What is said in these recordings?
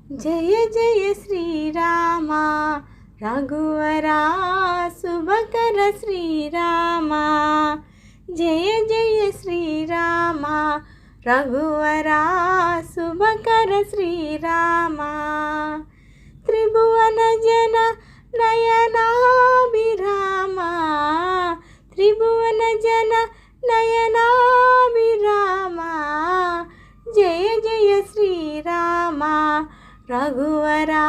జయ జయ శ్రీరామ రఘువరా శుభకర శ్రీరామ జయ జయ శ్రీరామ రఘువరా శుభకర శ్రీరామ త్రిభువన జన నయనాభిరామ త్రిభువన జన నయనాభిరామ జయ జయ శ్రీరామ రఘువరా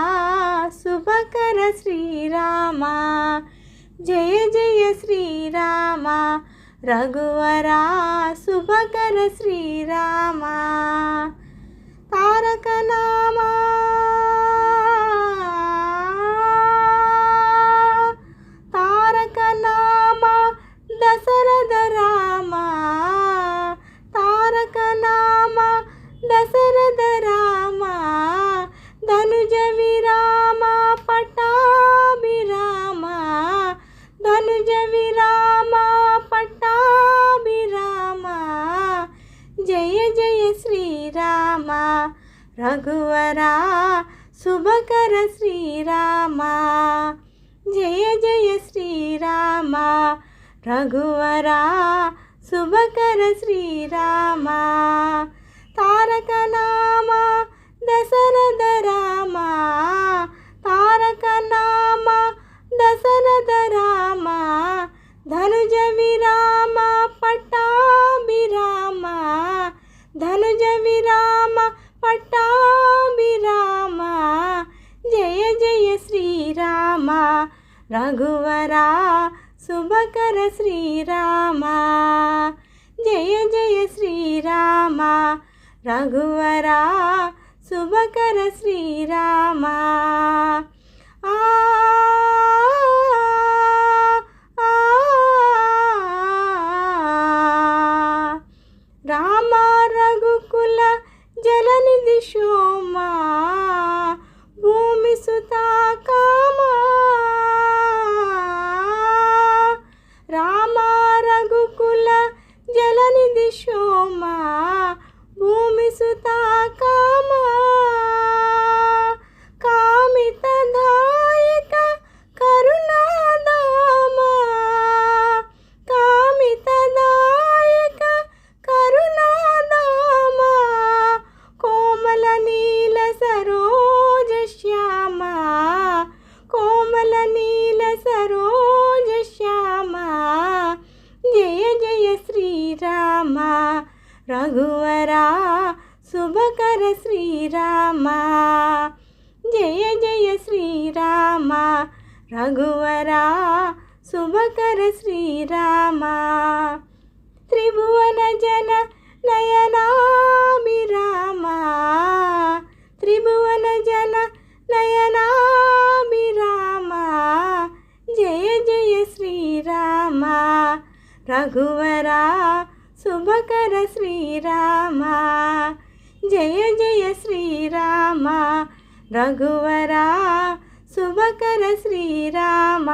శుభకర శ్రీరామ జయ జయ శ్రీరామ రఘువరా శుభకర శ్రీరామ తారక నామా తారక నామా దశరథ రామ తారక నామా దశరథ రామ ధనుజ విరామ పట్టాభిరామ ధనుజ విరామ పట్టాభిరామ జయ జయ శ్రీరామ రఘువరా శుభకర శ్రీరామ జయ జయ శ్రీరామ రఘువరా శుభకర శ్రీరామ తారక నామా దశరథ రామ తారక నామా దశరథ రామ ధనుజ విరామ పట్టాభిరామ ధనుజ విరామ పట్టాభిరామ జయ జయ శ్రీరామ రఘువరా శుభకర శ్రీరామ జయ జయ శ్రీరామ రఘువరా శుభకర శ్రీరామ రామ రఘుకుల జలనిధి శోమా భూమి సుతా కామా రామ రఘుకుల జలనిధి శోమా భూమి సుతా కామా కామితదాయక కరుణాధామ కామితదాయక కరుణాధామ కోమల నీల సరోజ శ్యామ కోమల నీల సరోజ శ్యామ జయ జయ శ్రీరామ రఘువరా శుభకర శ్రీరామ జయ జయ శ్రీరామ రఘువరా శుభకర శ్రీరామ త్రిభువన జన నయనాభిరామ త్రిభువన జన నయనాభిరామ జయ జయ శ్రీరామ రఘువరా శుభకర శ్రీరామ జయ జయ శ్రీరామ రఘువరా శుభకర శ్రీరామ